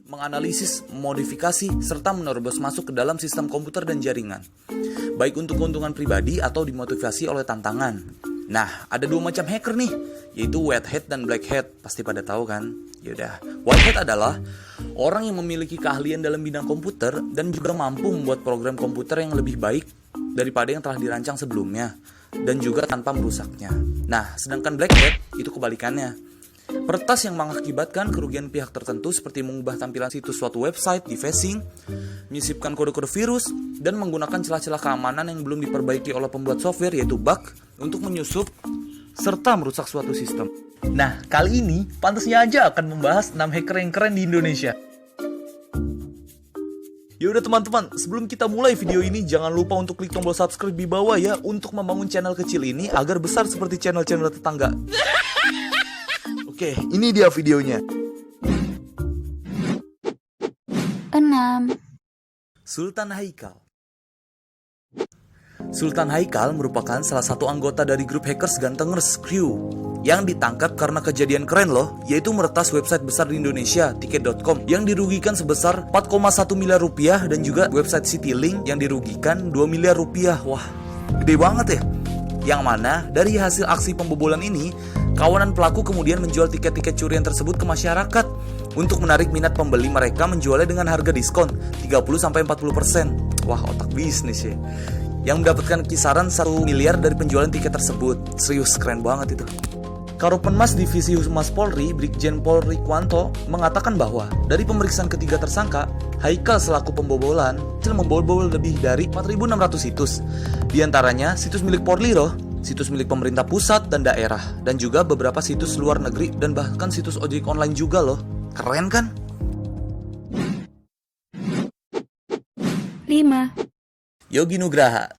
Menganalisis, modifikasi, serta menerobos masuk ke dalam sistem komputer dan jaringan, baik untuk keuntungan pribadi atau dimotivasi oleh tantangan. Nah, ada dua macam hacker nih, yaitu white hat dan black hat. Pasti pada tahu kan? Yaudah, white hat adalah orang yang memiliki keahlian dalam bidang komputer dan juga mampu membuat program komputer yang lebih baik daripada yang telah dirancang sebelumnya, dan juga tanpa merusaknya. Nah, sedangkan black hat itu kebalikannya. Peretas yang mengakibatkan kerugian pihak tertentu seperti mengubah tampilan situs suatu website, defacing, menyisipkan kode-kode virus, dan menggunakan celah-celah keamanan yang belum diperbaiki oleh pembuat software yaitu bug untuk menyusup serta merusak suatu sistem. Nah, kali ini pantasnya aja akan membahas 6 hacker yang keren di Indonesia. Yaudah teman-teman, sebelum kita mulai video ini jangan lupa untuk klik tombol subscribe di bawah ya untuk membangun channel kecil ini agar besar seperti channel-channel tetangga. Oke, ini dia videonya. 6. Sultan Haikal. Sultan Haikal merupakan salah satu anggota dari grup hackers Gantengers Crew yang ditangkap karena kejadian keren loh, yaitu meretas website besar di Indonesia, tiket.com, yang dirugikan sebesar 4,1 miliar rupiah dan juga website Citylink yang dirugikan 2 miliar rupiah. Wah, gede banget ya. Yang mana dari hasil aksi pembobolan ini, kawanan pelaku kemudian menjual tiket-tiket curian tersebut ke masyarakat untuk menarik minat pembeli. Mereka menjualnya dengan harga diskon 30-40%. Wah, otak bisnis ya. Yang mendapatkan kisaran 1 miliar dari penjualan tiket tersebut. Serius, keren banget itu. Karopenmas Divisi Humas Polri, Brigjen Pol Rikwanto, mengatakan bahwa dari pemeriksaan ketiga tersangka, Haikal selaku pembobolan membobol lebih dari 4.600 situs. Di antaranya situs milik Polri loh, situs milik pemerintah pusat dan daerah, dan juga beberapa situs luar negeri dan bahkan situs ojek online juga loh. Keren kan? 5. Yogi Nugraha.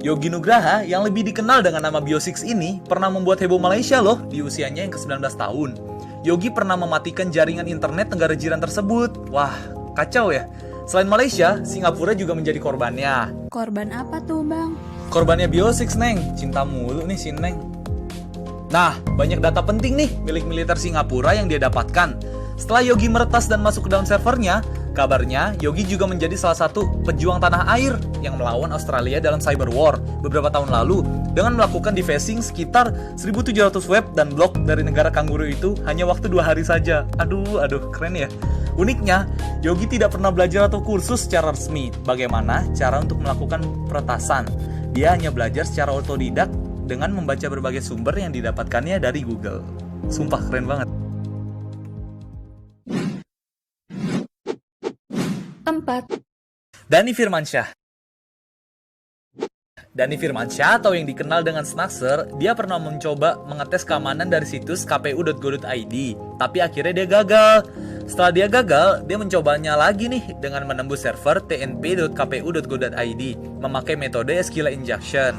Yogi Nugraha yang lebih dikenal dengan nama Bio6 ini pernah membuat heboh Malaysia loh di usianya yang ke-19 tahun. Yogi pernah mematikan jaringan internet negara jiran tersebut. Wah, kacau ya. Selain Malaysia, Singapura juga menjadi korbannya. Korban apa tuh, Bang? Korbannya Bio6, Neng. Cinta mulu nih si Neng. Nah, banyak data penting nih milik militer Singapura yang dia dapatkan. Setelah Yogi meretas dan masuk ke dalam servernya, kabarnya Yogi juga menjadi salah satu pejuang tanah air yang melawan Australia dalam cyber war beberapa tahun lalu dengan melakukan defacing sekitar 1.700 web dan blog dari negara kanguru itu hanya waktu 2 hari saja. Aduh, keren ya. Uniknya, Yogi tidak pernah belajar atau kursus secara resmi bagaimana cara untuk melakukan peretasan. Dia hanya belajar secara otodidak dengan membaca berbagai sumber yang didapatkannya dari Google. Sumpah keren banget. 4. Dhani Firmansyah. Dhani Firmansyah atau yang dikenal dengan Snaxer, dia pernah mencoba mengetes keamanan dari situs kpu.go.id, tapi akhirnya dia gagal. Setelah dia gagal, dia mencobanya lagi nih dengan menembus server tnp.kpu.go.id memakai metode SQL injection.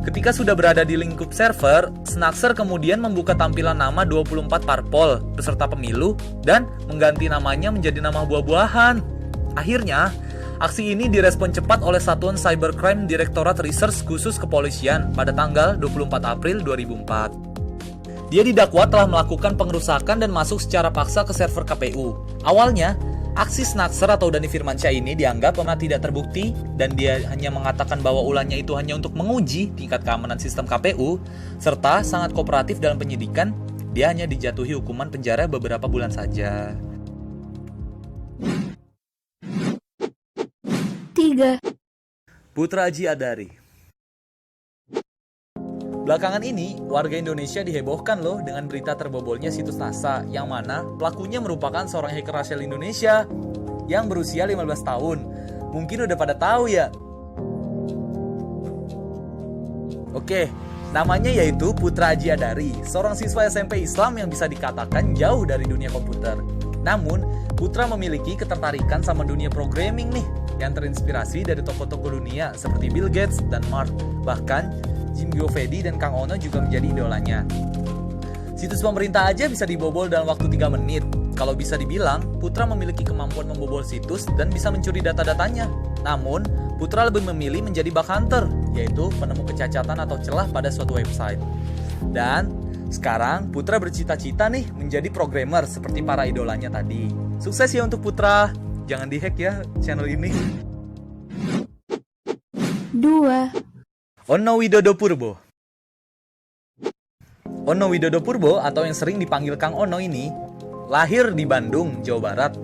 Ketika sudah berada di lingkup server, Snaxer kemudian membuka tampilan nama 24 parpol peserta pemilu dan mengganti namanya menjadi nama buah-buahan. Akhirnya, aksi ini direspon cepat oleh Satuan Cybercrime Direktorat Research Khusus Kepolisian pada tanggal 24 April 2004. Dia didakwa telah melakukan pengerusakan dan masuk secara paksa ke server KPU. Awalnya, aksi Snaxer atau Dhani Firmansyah ini dianggap pernah tidak terbukti dan dia hanya mengatakan bahwa ulahnya itu hanya untuk menguji tingkat keamanan sistem KPU serta sangat kooperatif dalam penyidikan. Dia hanya dijatuhi hukuman penjara beberapa bulan saja. 3. Putra Aji Adari. Belakangan ini, warga Indonesia dihebohkan loh dengan berita terbobolnya situs NASA yang mana pelakunya merupakan seorang hacker asal Indonesia yang berusia 15 tahun. Mungkin udah pada tahu ya. Oke, namanya yaitu Putra Aji Adari, seorang siswa SMP Islam yang bisa dikatakan jauh dari dunia komputer. Namun, Putra memiliki ketertarikan sama dunia programming nih, yang terinspirasi dari tokoh-tokoh dunia seperti Bill Gates dan Mark. Bahkan, Jim Giovedi dan Kang Ono juga menjadi idolanya. Situs pemerintah aja bisa dibobol dalam waktu 3 menit. Kalau bisa dibilang, Putra memiliki kemampuan membobol situs dan bisa mencuri data-datanya. Namun, Putra lebih memilih menjadi bug hunter, yaitu penemu kecacatan atau celah pada suatu website. Dan Sekarang Putra bercita-cita nih menjadi programmer seperti para idolanya tadi. Sukses ya untuk Putra. Jangan dihack ya channel ini. 2. Ono Widodo Purbo. Ono Widodo Purbo atau yang sering dipanggil Kang Ono ini lahir di Bandung, Jawa Barat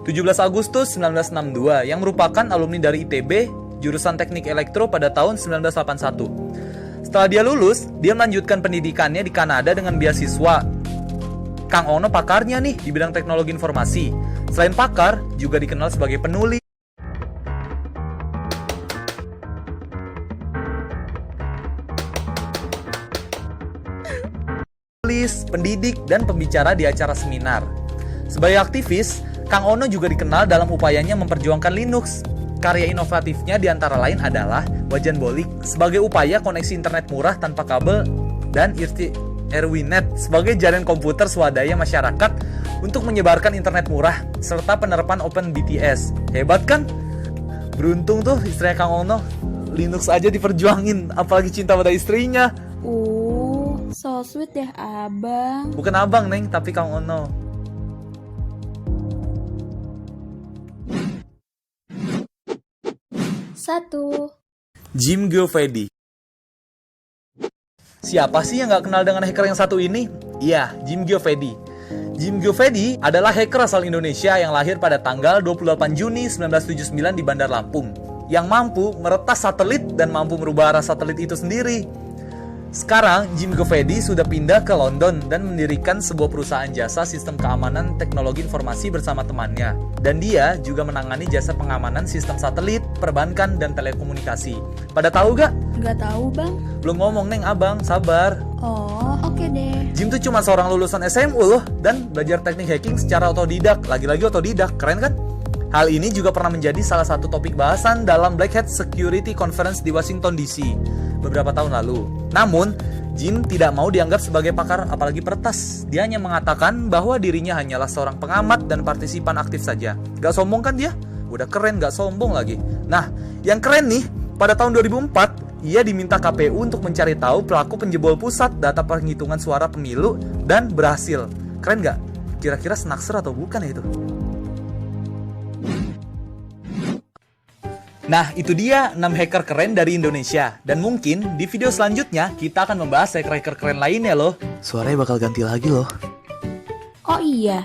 17 Agustus 1962 yang merupakan alumni dari ITB jurusan Teknik Elektro pada tahun 1981. Setelah dia lulus, dia melanjutkan pendidikannya di Kanada dengan beasiswa. Kang Ono pakarnya nih di bidang teknologi informasi. Selain pakar, juga dikenal sebagai penulis, pendidik, dan pembicara di acara seminar. Sebagai aktivis, Kang Ono juga dikenal dalam upayanya memperjuangkan Linux. Karya inovatifnya diantara lain adalah Wajan Bolik sebagai upaya koneksi internet murah tanpa kabel dan Erwinet sebagai jaringan komputer swadaya masyarakat untuk menyebarkan internet murah serta penerapan OpenBTS. Hebat kan? Beruntung tuh istrinya Kang Ono. Linux aja diperjuangin, apalagi cinta pada istrinya. So sweet deh abang. Bukan abang, Neng, tapi Kang Ono. Satu. Jim Giovedi. Siapa sih yang gak kenal dengan hacker yang satu ini? Iya, Jim Giovedi. Jim Giovedi adalah hacker asal Indonesia yang lahir pada tanggal 28 Juni 1979 di Bandar Lampung, yang mampu meretas satelit dan mampu merubah arah satelit itu sendiri. Sekarang, Jim Giovedi sudah pindah ke London dan mendirikan sebuah perusahaan jasa sistem keamanan teknologi informasi bersama temannya. Dan dia juga menangani jasa pengamanan sistem satelit, perbankan, dan telekomunikasi. Pada tahu gak? Nggak tahu bang. Belum ngomong, Neng, abang, sabar. Oh, oke deh. Jim tuh cuma seorang lulusan SMU loh, dan belajar teknik hacking secara otodidak. Lagi-lagi otodidak, keren kan? Hal ini juga pernah menjadi salah satu topik bahasan dalam Black Hat Security Conference di Washington DC beberapa tahun lalu. Namun, Jim tidak mau dianggap sebagai pakar apalagi peretas. Dia hanya mengatakan bahwa dirinya hanyalah seorang pengamat dan partisipan aktif saja. Gak sombong kan dia? Udah keren, gak sombong lagi. Nah, yang keren nih, pada tahun 2004, ia diminta KPU untuk mencari tahu pelaku penjebol pusat data penghitungan suara pemilu dan berhasil. Keren gak? Kira-kira snackser atau bukan ya itu? Nah, itu dia 6 hacker keren dari Indonesia. Dan mungkin di video selanjutnya kita akan membahas hacker-hacker keren lainnya loh. Suaranya bakal ganti lagi loh. Oh iya,